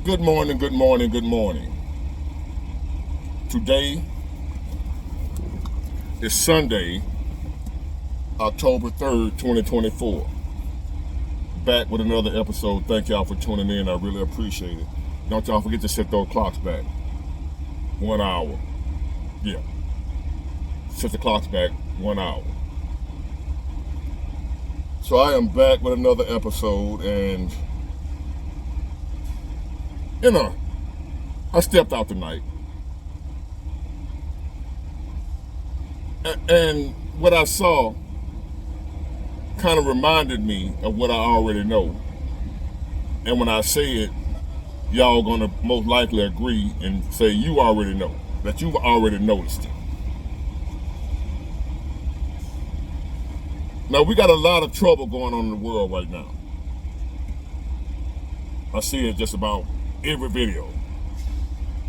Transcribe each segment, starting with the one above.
Good morning, good morning, good morning. Today is Sunday, October 3rd, 2024. Back with another episode. Thank y'all for tuning in. I really appreciate it. Don't y'all forget to set those clocks back. 1 hour. Yeah. Set the clocks back 1 hour. So I am back with another episode, and I stepped out tonight. And what I saw kind of reminded me of what I already know. And when I say it, y'all gonna most likely agree and say you already know, that you've already noticed it. Now, we got a lot of trouble going on in the world right now. I see it just about every video.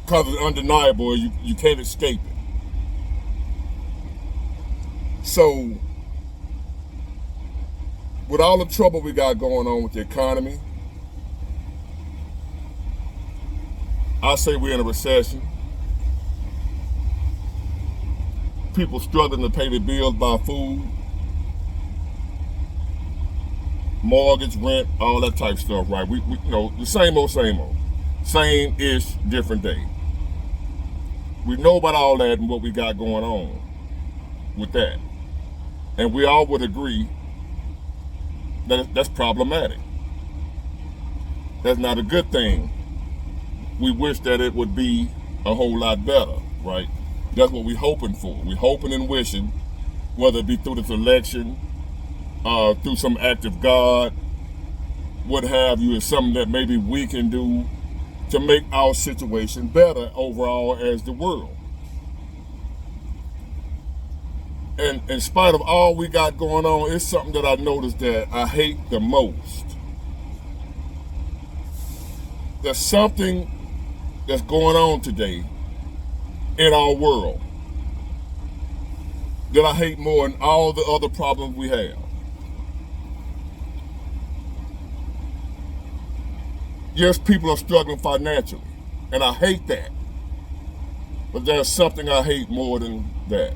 Because it's undeniable, you can't escape it. So, with all the trouble we got going on with the economy, I say we're in a recession. People struggling to pay their bills, buy food, mortgage, rent, all that type of stuff, right? We the same old. Same-ish, different day. We know about all that and what we got going on with that. And we all would agree that that's problematic. That's not a good thing. We wish that it would be a whole lot better, right? That's what we're hoping for. We're hoping and wishing, whether it be through this election, through some act of God, what have you, is something that maybe we can do to make our situation better overall as the world. And in spite of all we got going on, it's something that I noticed that I hate the most. There's something that's going on today in our world that I hate more than all the other problems we have. Yes, people are struggling financially, and I hate that. But there's something I hate more than that.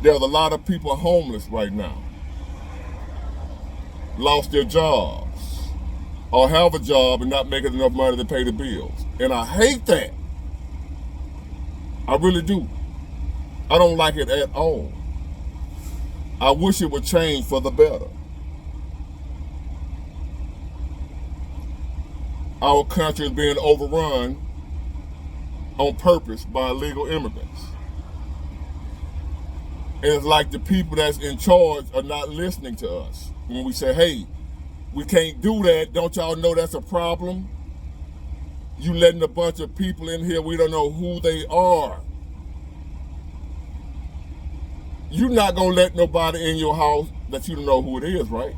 There's a lot of people homeless right now, lost their jobs, or have a job and not making enough money to pay the bills. And I hate that. I really do. I don't like it at all. I wish it would change for the better. Our country is being overrun on purpose by illegal immigrants. And it's like the people that's in charge are not listening to us. When we say, hey, we can't do that, don't y'all know that's a problem? You letting a bunch of people in here, we don't know who they are. You're not gonna let nobody in your house that you don't know who it is, right?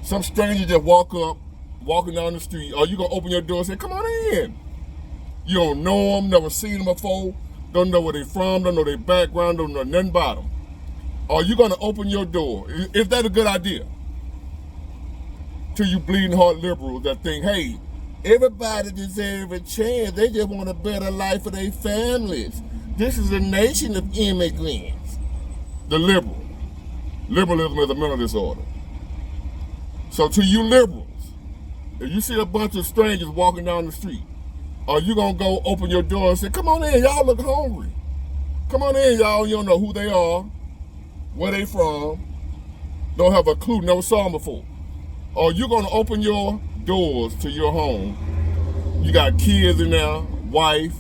Some stranger just walking down the street, or you gonna open your door and say, come on in. You don't know them, never seen them before, don't know where they from, don't know their background, don't know nothing about them. Or you gonna open your door? Is that a good idea? To you bleeding heart liberals that think, hey, everybody deserves a chance. They just want a better life for their families. This is a nation of immigrants. The liberalism is a mental disorder. So to you liberals, if you see a bunch of strangers walking down the street, are you gonna go open your door and say, come on in, y'all look hungry. Come on in, y'all, you don't know who they are, where they from, don't have a clue, never saw them before. Or you gonna open your doors to your home, you got kids in there, wife,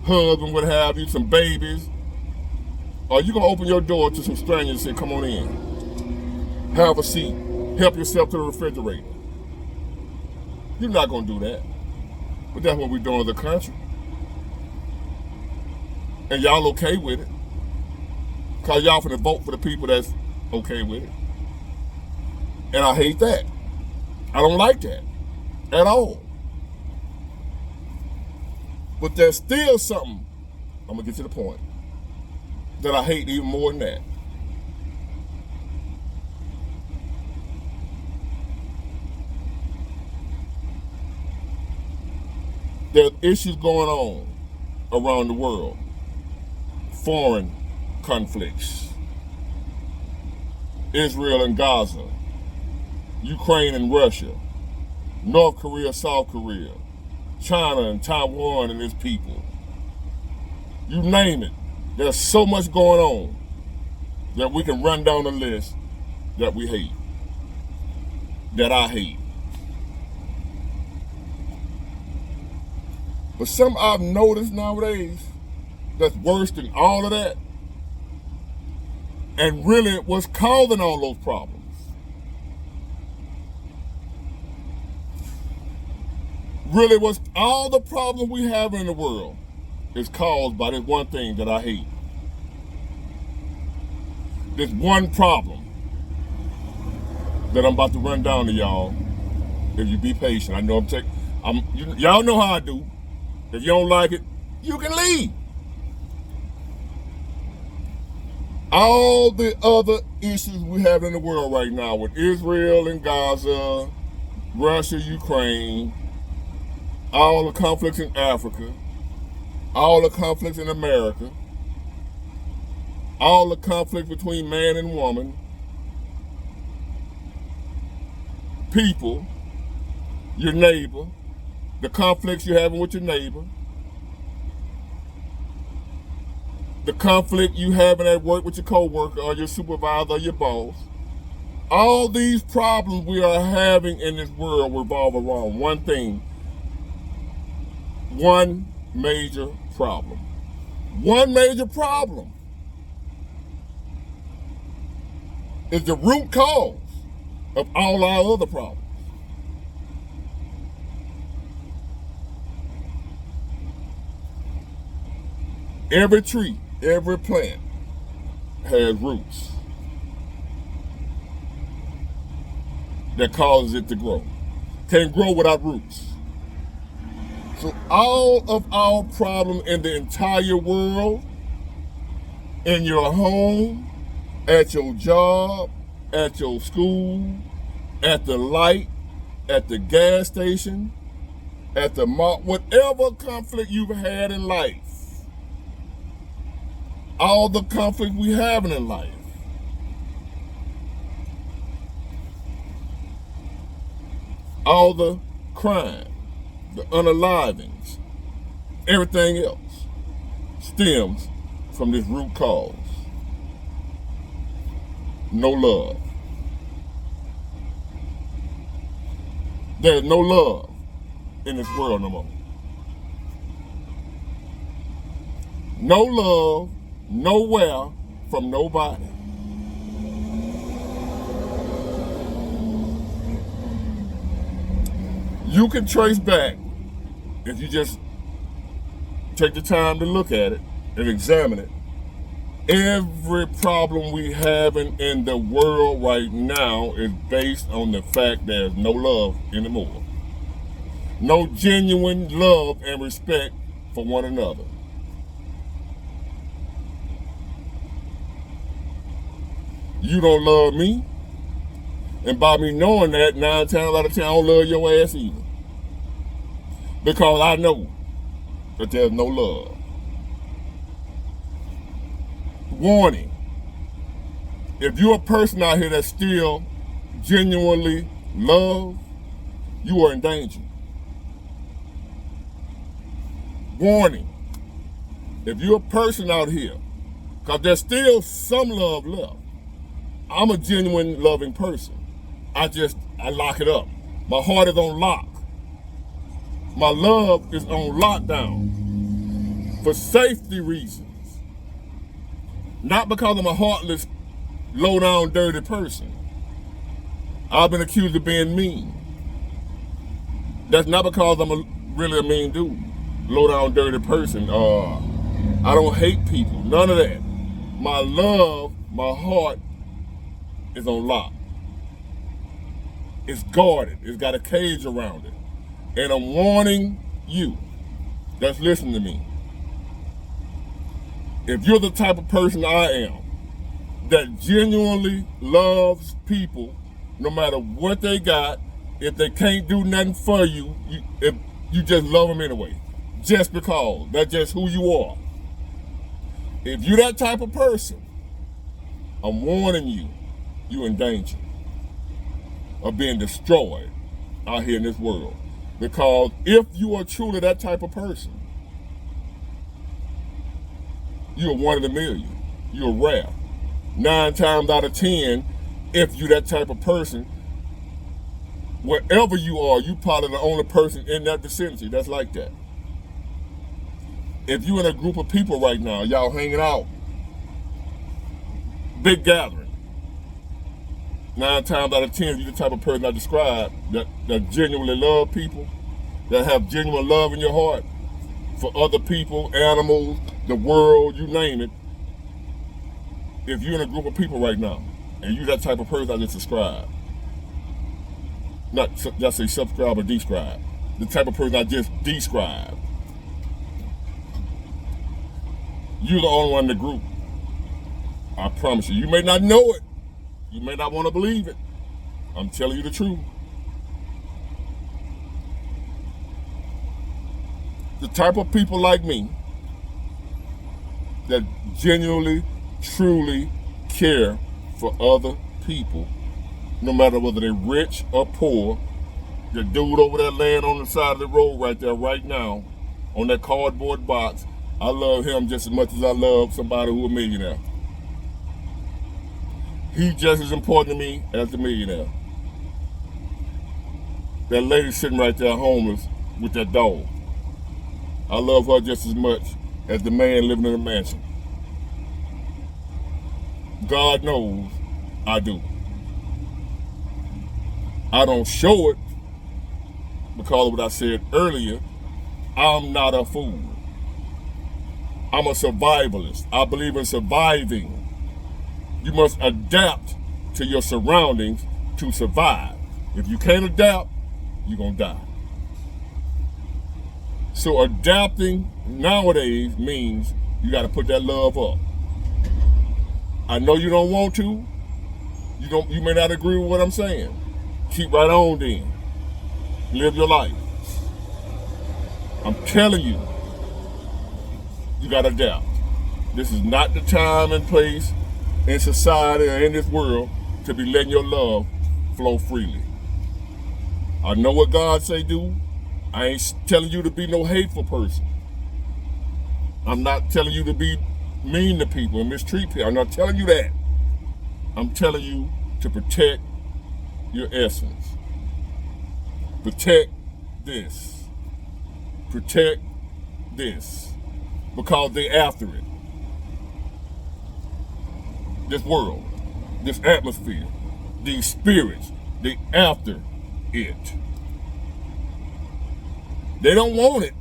husband, what have you, some babies. Or you gonna open your door to some strangers and say, come on in, have a seat, help yourself to the refrigerator. You're not gonna do that. But that's what we're doing as a country. And y'all okay with it. Because y'all finna vote for the people that's okay with it. And I hate that. I don't like that at all. But there's still something, I'm gonna get to the point, that I hate even more than that. There's issues going on around the world. Foreign conflicts. Israel and Gaza. Ukraine and Russia. North Korea, South Korea. China and Taiwan and its people. You name it. There's so much going on that we can run down the list that we hate. That I hate. But something I've noticed nowadays that's worse than all of that, and really what's causing all those problems, really what's all the problems we have in the world is caused by this one thing that I hate. This one problem that I'm about to run down to y'all. If you be patient, I know y'all know how I do. If you don't like it, you can leave. All the other issues we have in the world right now with Israel and Gaza, Russia, Ukraine, all the conflicts in Africa, all the conflicts in America, all the conflicts between man and woman, people, your neighbor, the conflicts you're having with your neighbor, the conflict you having at work with your coworker or your supervisor or your boss. All these problems we are having in this world revolve around one thing, one major problem. One major problem is the root cause of all our other problems. Every tree, every plant has roots that causes it to grow. Can't grow without roots. So all of our problems in the entire world, in your home, at your job, at your school, at the light, at the gas station, at the mall, whatever conflict you've had in life, all the conflict we have in life, all the crime, the unalivings, everything else stems from this root cause. No love. There's no love in this world no more. No love, nowhere, from nobody. You can trace back, if you just take the time to look at it and examine it, every problem we have in the world right now is based on the fact there's no love anymore. No genuine love and respect for one another. You don't love me, and by me knowing that, 9 times out of 10, I don't love your ass either. Because I know that there's no love. Warning, if you're a person out here that still genuinely love, you are in danger. Warning, if you're a person out here, because there's still some love left. I'm a genuine loving person. I lock it up. My heart is on lock. My love is on lockdown for safety reasons. Not because I'm a heartless, low-down, dirty person. I've been accused of being mean. That's not because I'm really a mean dude, low-down, dirty person. I don't hate people, none of that. My love, my heart is on lock. It's guarded. It's got a cage around it. And I'm warning you that's listening to me. If you're the type of person I am that genuinely loves people, no matter what they got, if they can't do nothing for you, if you just love them anyway. just because. That's just who you are. If you're that type of person, I'm warning you, you're in danger of being destroyed out here in this world. Because if you are truly that type of person, you're one in a million. You're rare. 9 times out of 10, if you're that type of person, wherever you are, you probably the only person in that vicinity that's like that. If you're in a group of people right now, y'all hanging out, big gathering, 9 times out of 10, you're the type of person I described that genuinely love people, that have genuine love in your heart for other people, animals, the world, you name it. If you're in a group of people right now, and you're that type of person I just described, not just say subscribe or describe, the type of person I just described, you're the only one in the group. I promise you. You may not know it. You may not want to believe it. I'm telling you the truth. The type of people like me that genuinely, truly care for other people, no matter whether they're rich or poor. The dude over there laying on the side of the road right there, right now, on that cardboard box, I love him just as much as I love somebody who's a millionaire. He's just as important to me as the millionaire. That lady sitting right there homeless with that dog, I love her just as much as the man living in a mansion. God knows I do. I don't show it because of what I said earlier. I'm not a fool. I'm a survivalist. I believe in surviving. You must adapt to your surroundings to survive. If you can't adapt, you're going to die. So adapting nowadays means you got to put that love up. I know you don't want to. You may not agree with what I'm saying. Keep right on then. Live your life. I'm telling you, you got to adapt. This is not the time and place in society or in this world to be letting your love flow freely. I know what God say do. I ain't telling you to be no hateful person. I'm not telling you to be mean to people and mistreat people. I'm not telling you that. I'm telling you to protect your essence. Protect this. Protect this. Because they're after it. This world, this atmosphere, these spirits, they after it. They don't want it.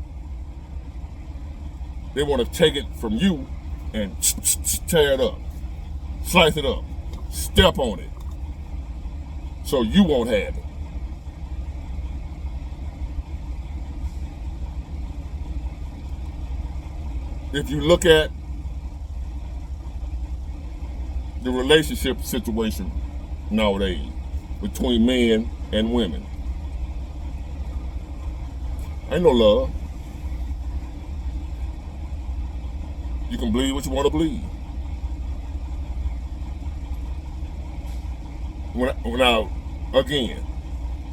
They want to take it from you and tear it up, slice it up, step on it, so you won't have it. If you look at the relationship situation nowadays between men and women, ain't no love. You can believe what you want to believe. Now, again,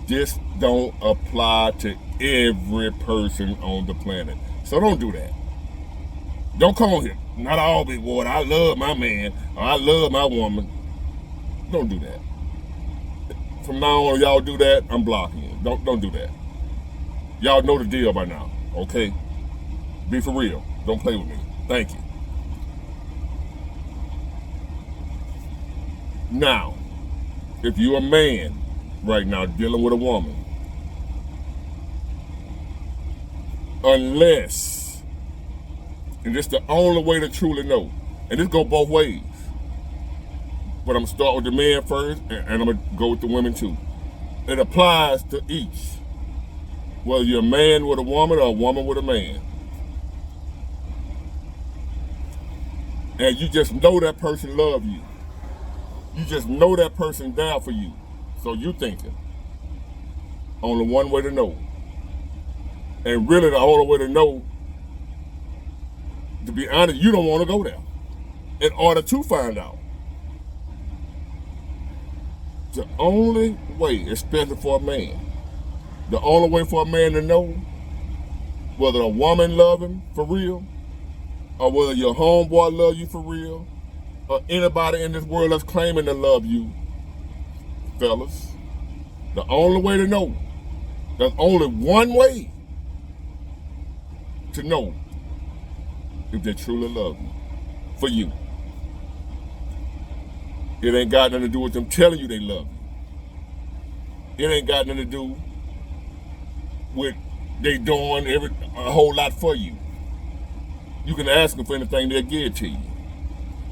this don't apply to every person on the planet. So don't do that. Don't come on here. Not all big water. I love my man. Or I love my woman. Don't do that. From now on, y'all do that, I'm blocking you. Don't do that. Y'all know the deal by now, okay? Be for real. Don't play with me. Thank you. Now, if you're a man right now dealing with a woman, unless, and this is the only way to truly know, and this go both ways, but I'm gonna start with the men first, and I'm gonna go with the women too. It applies to each, whether you're a man with a woman or a woman with a man. And you just know that person love you. You just know that person down for you. So you thinking, only one way to know. And really the only way to know to be honest, you don't want to go there in order to find out. The only way, especially for a man, the only way for a man to know whether a woman love him for real, or whether your homeboy love you for real, or anybody in this world that's claiming to love you, fellas, the only way to know, there's only one way to know if they truly love you, for you. It ain't got nothing to do with them telling you they love you. It ain't got nothing to do with they doing a whole lot for you. You can ask them for anything, they'll give it to you.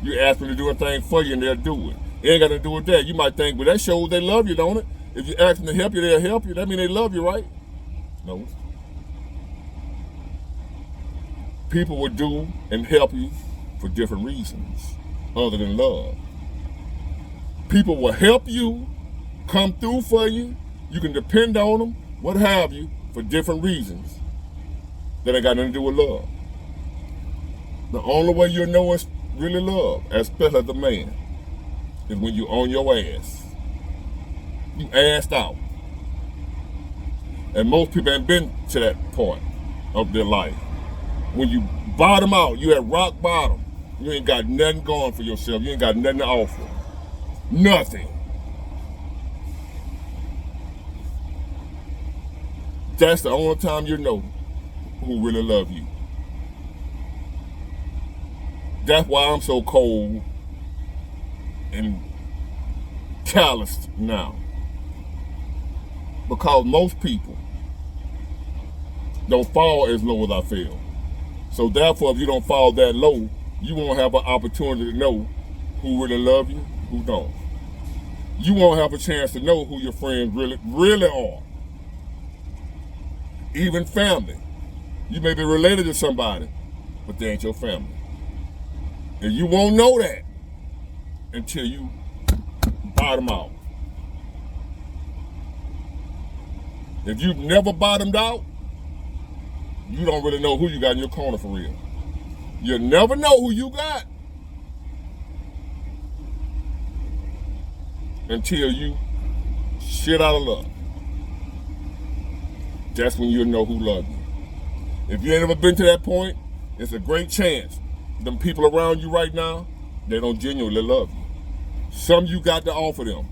You ask them to do anything for you and they'll do it. It ain't got to do with that. You might think, well, that shows they love you, don't it? If you ask them to help you, they'll help you. That means they love you, right? No. People will do and help you for different reasons other than love. People will help you, come through for you. You can depend on them, what have you, for different reasons that ain't got nothing to do with love. The only way you'll know it's really love, especially as a man, is when you on your ass. You assed out. And most people ain't been to that point of their life. When you bottom out, you at rock bottom. You ain't got nothing going for yourself. You ain't got nothing to offer. Nothing. That's the only time you know who really love you. That's why I'm so cold and calloused now. Because most people don't fall as low as I fell. So therefore, if you don't fall that low, you won't have an opportunity to know who really love you, who don't. You won't have a chance to know who your friends really are. Even family. You may be related to somebody, but they ain't your family. And you won't know that until you bottom out. If you've never bottomed out, you don't really know who you got in your corner for real. You'll never know who you got until you shit out of luck. That's when you'll know who loves you. If you ain't ever been to that point, it's a great chance. Them people around you right now, they don't genuinely love you. Some you got to offer them.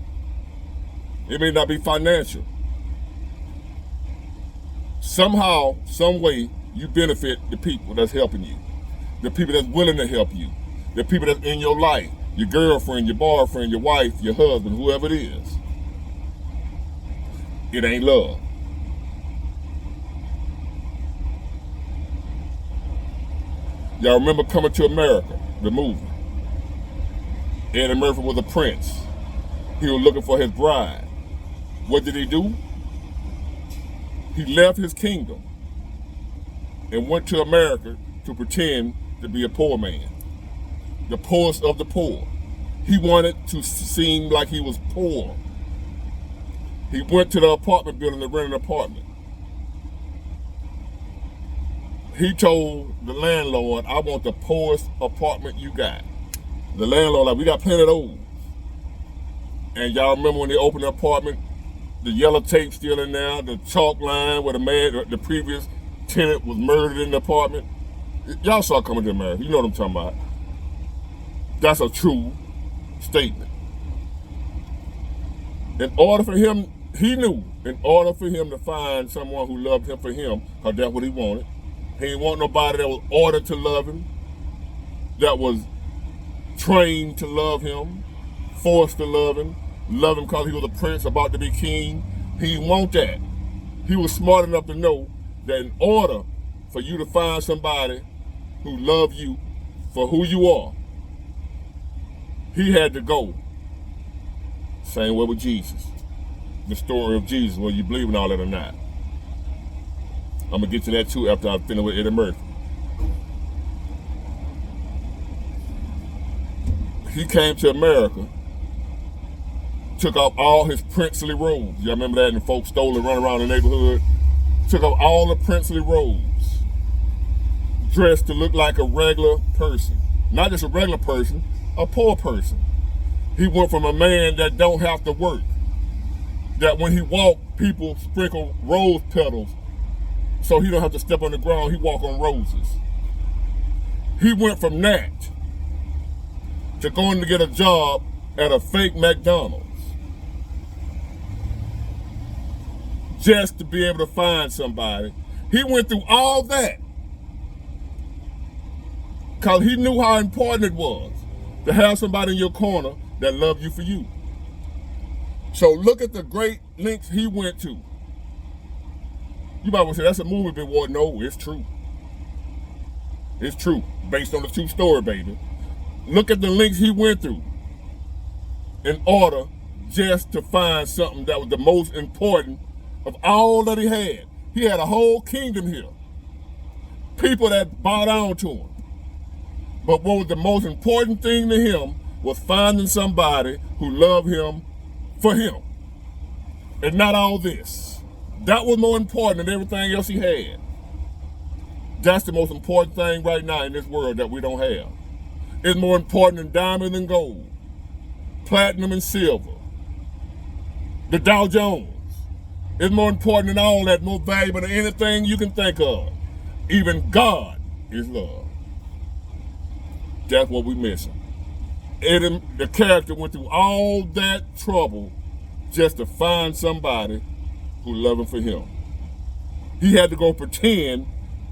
It may not be financial. Somehow, some way, you benefit the people that's helping you. The people that's willing to help you. The people that's in your life. Your girlfriend, your boyfriend, your wife, your husband, whoever it is. It ain't love. Y'all remember Coming to America, the movie? Eddie Murphy was a prince. He was looking for his bride. What did he do? He left his kingdom and went to America to pretend to be a poor man. The poorest of the poor. He wanted to seem like he was poor. He went to the apartment building to rent an apartment. He told the landlord, I want the poorest apartment you got. The landlord like, we got plenty of those. And y'all remember when they opened the apartment, the yellow tape still in there, the chalk line where the previous tenant was murdered in the apartment. Y'all saw Coming to America, you know what I'm talking about. That's a true statement. In order for him, he knew, in order for him to find someone who loved him for him, because that's what he wanted. He didn't want nobody that was ordered to love him, that was trained to love him, forced to love him because he was a prince about to be king. He didn't want that. He was smart enough to know that in order for you to find somebody who loved you for who you are, he had to go. Same way with Jesus. The story of Jesus, whether you believe in all that or not. I'm gonna get to that too after I finish with Eddie Murphy. He came to America, took off all his princely robes. Y'all remember that? And folks stole and run around the neighborhood. Took off all the princely robes, dressed to look like a regular person. Not just a regular person, a poor person. He went from a man that don't have to work, that when he walked, people sprinkle rose petals so he don't have to step on the ground, he walk on roses. He went from that to going to get a job at a fake McDonald's just to be able to find somebody. He went through all that because he knew how important it was to have somebody in your corner that loved you for you. So look at the great lengths he went to. You might want to say, that's a movie, Big Ward. No, it's true. It's true, based on the true story, baby. Look at the lengths he went through in order just to find something that was the most important of all that he had. He had a whole kingdom here. People that bow down to him. But what was the most important thing to him was finding somebody who loved him for him. And not all this. That was more important than everything else he had. That's the most important thing right now in this world that we don't have. It's more important than diamond and gold, platinum and silver, the Dow Jones. It's more important than all that, more valuable than anything you can think of. Even God is love. That's what we're missing. The character went through all that trouble just to find somebody who loved him for him. He had to go pretend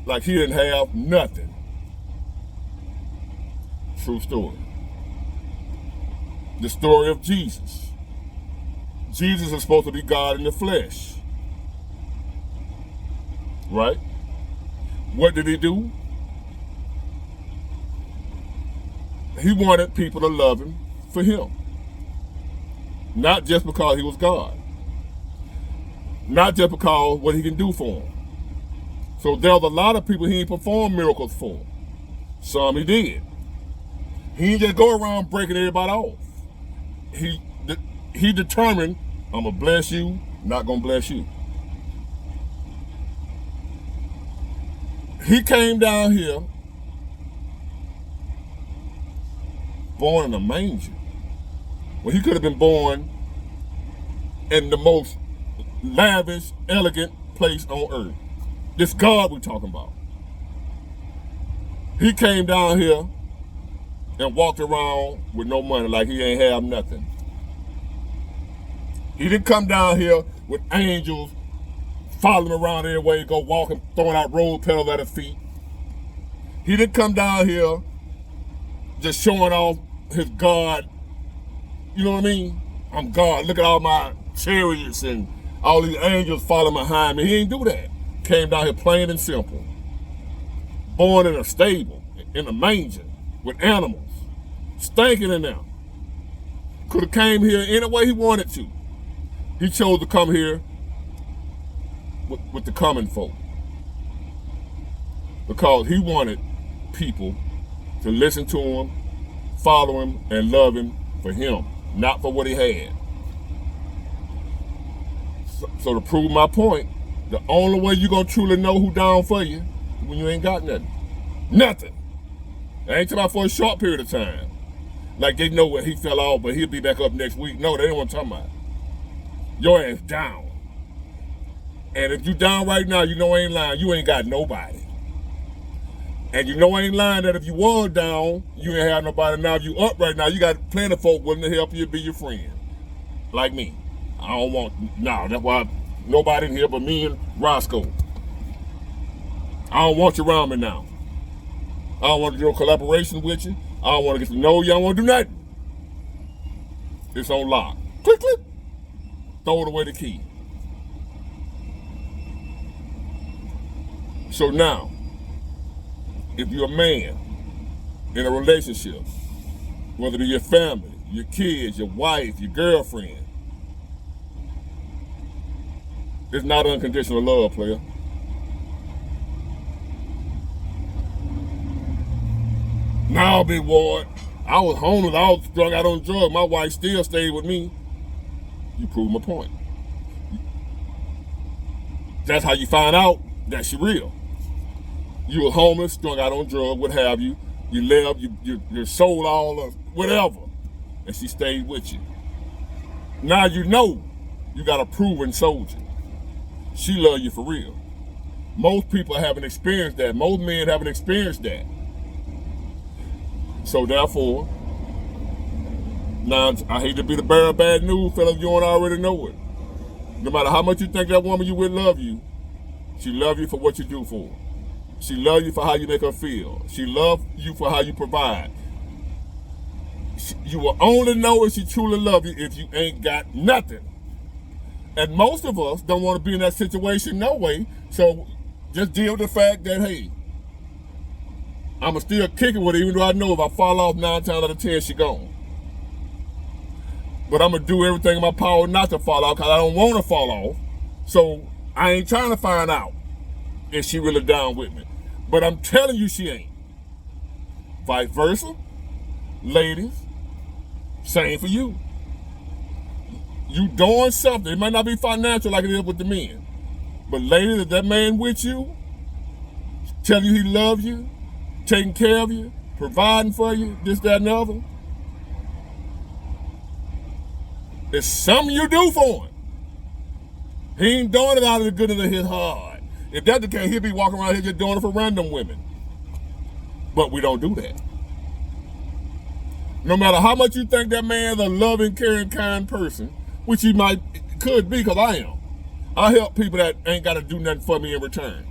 like he didn't have nothing. True story. The story of Jesus. Jesus is supposed to be God in the flesh. Right? What did he do? He wanted people to love him for him. Not just because he was God. Not just because what he can do for them. So there was a lot of people he didn't perform miracles for. Some he did. He didn't just go around breaking everybody off. He determined, I'm going to bless you, not going to bless you. He came down here, born in a manger. Well, he could have been born in the most lavish, elegant place on earth. This God we're talking about. He came down here and walked around with no money like he ain't have nothing. He didn't come down here with angels following him around everywhere he go, walking, throwing out rose petals at his feet. He didn't come down here just showing off his God. You know what I mean? I'm God. Look at all my chariots and all these angels following behind me. He didn't do that. Came down here plain and simple. Born in a stable, in a manger, with animals, stinking in them. Could have came here any way he wanted to. He chose to come here with the common folk. Because he wanted people to listen to him, follow him, and love him for him, not for what he had. So to prove my point, the only way you're going to truly know who down for you is when you ain't got nothing. Nothing. I ain't talking about for a short period of time. Like they know where he fell off, but he'll be back up next week. No, they don't want to talk about it. Your ass down. And if you down right now, you know I ain't lying. You ain't got nobody. And you know I ain't lying that if you was down, you ain't have nobody. Now if you up right now, you got plenty of folk willing to help you, be your friend. Like me. I don't want, no, that's why nobody in here but me and Roscoe. I don't want you around me now. I don't want to do a collaboration with you. I don't want to get to know you. I don't want to do nothing. It's on lock. Click, click. Throw it away the key. So now, if you're a man in a relationship, whether it's your family, your kids, your wife, your girlfriend, it's not unconditional love, player. Now, Big Ward, I was homeless, I was strung out on drugs. My wife still stayed with me. You prove my point. That's how you find out that she real. You were homeless, strung out on drugs, what have you. You left, you sold all of whatever, and she stayed with you. Now you know you got a proven soldier. She love you for real. Most people haven't experienced that. Most men haven't experienced that. So therefore, now I hate to be the bearer of bad news, fellas, you don't already know it. No matter how much you think that woman you with love you, she love you for what you do for her. She love you for how you make her feel. She love you for how you provide. You will only know if she truly love you if you ain't got nothing. And most of us don't want to be in that situation no way. So just deal with the fact that, hey, I'ma still kick it with her, even though I know if I fall off 9 times out of 10, she gone. But I'm gonna do everything in my power not to fall off because I don't want to fall off. So I ain't trying to find out if she really down with me. But I'm telling you she ain't. Vice versa. Ladies, same for you. You doing something. It might not be financial like it is with the men. But ladies, if that man with you, telling you he loves you, taking care of you, providing for you, this, that, and the other, it's something you do for him. He ain't doing it out of the goodness of his heart. If that's the case, he'll be walking around here just doing it for random women. But we don't do that. No matter how much you think that man's a loving, caring, kind person, which he could be, because I am. I help people that ain't got to do nothing for me in return.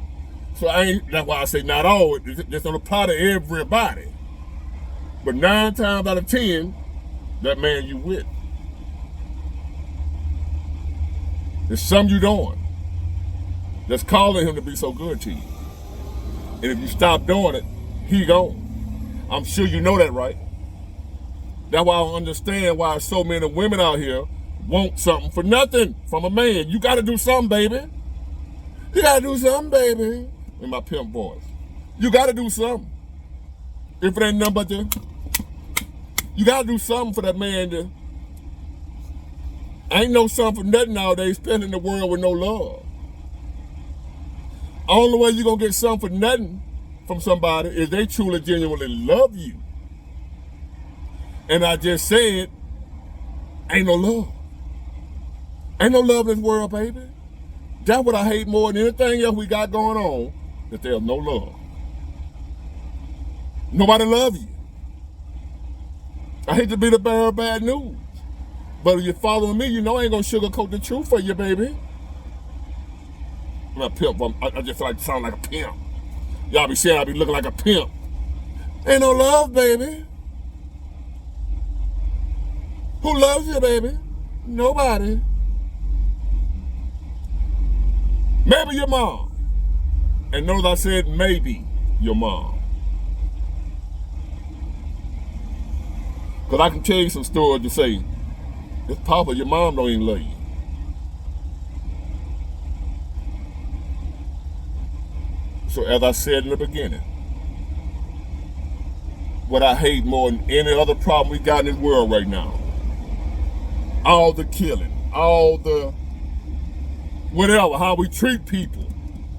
So that's why I say not all. This don't apply to everybody. But 9 times out of 10, that man you with. There's something you doing that's calling him to be so good to you. And if you stop doing it, he gone. I'm sure you know that, right? That's why I don't understand why so many women out here want something for nothing from a man. You gotta do something, baby. You gotta do something, baby. In my pimp voice. You gotta do something. If it ain't nothing but you gotta do something for that man to. Ain't no something for nothing nowadays, especially in the world with no love. Only way you gonna get something for nothing from somebody is they truly, genuinely love you. And I just said, ain't no love. Ain't no love in this world, baby. That's what I hate more than anything else we got going on, that there's no love. Nobody love you. I hate to be the bearer of bad news. But if you're following me, you know I ain't gonna sugarcoat the truth for you, baby. I'm not a pimp, I just feel like sound like a pimp. Y'all be saying I be looking like a pimp. Ain't no love, baby. Who loves you, baby? Nobody. Maybe your mom. And notice I said maybe your mom. Because I can tell you some stories to say, it's possible your mom don't even love you. So as I said in the beginning, what I hate more than any other problem we got in this world right now, all the killing, all the whatever, how we treat people,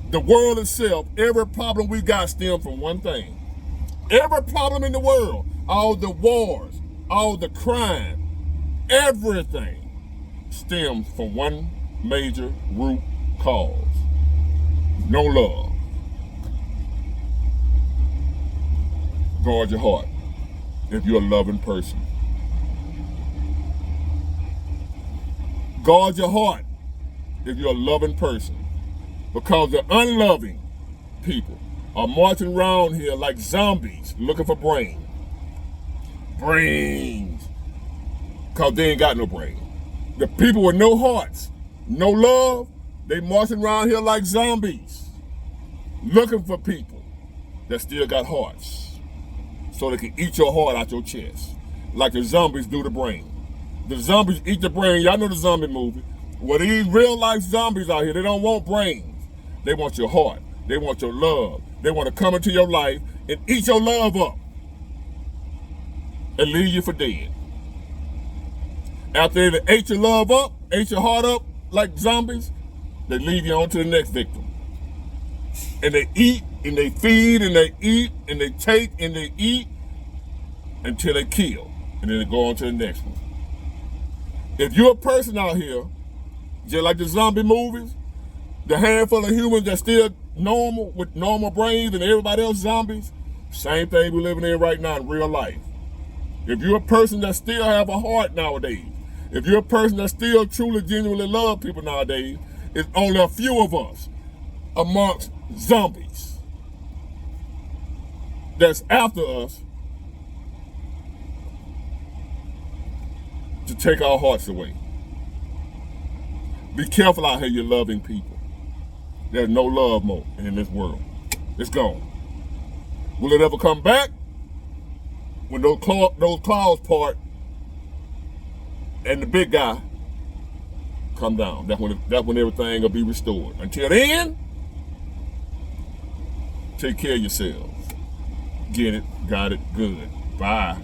the world itself, every problem we got stems from one thing. Every problem in the world, all the wars, all the crime, everything stems from one major root cause: no love. Guard your heart if you're a loving person. Guard your heart if you're a loving person. Because the unloving people are marching around here like zombies looking for brains. Brains. Because they ain't got no brain. The people with no hearts, no love, they marching around here like zombies looking for people that still got hearts, so they can eat your heart out your chest, like the zombies do the brain. The zombies eat the brain. Y'all know the zombie movie. Well, these real life zombies out here, they don't want brains. They want your heart. They want your love. They want to come into your life and eat your love up and leave you for dead. After they ate your love up, ate your heart up like zombies, they leave you on to the next victim. And they eat and they feed and they eat and they take and they eat until they kill, and then they go on to the next one. If you're a person out here, just like the zombie movies, the handful of humans that's still normal with normal brains and everybody else zombies, same thing we're living in right now in real life. If you're a person that still have a heart nowadays, if you're a person that still truly, genuinely love people nowadays, it's only a few of us amongst zombies that's after us to take our hearts away. Be careful out here, you're loving people. There's no love more in this world. It's gone. Will it ever come back? When those clouds part and the big guy come down. That's when everything will be restored. Until then, take care of yourselves. Get it, got it, good. Bye.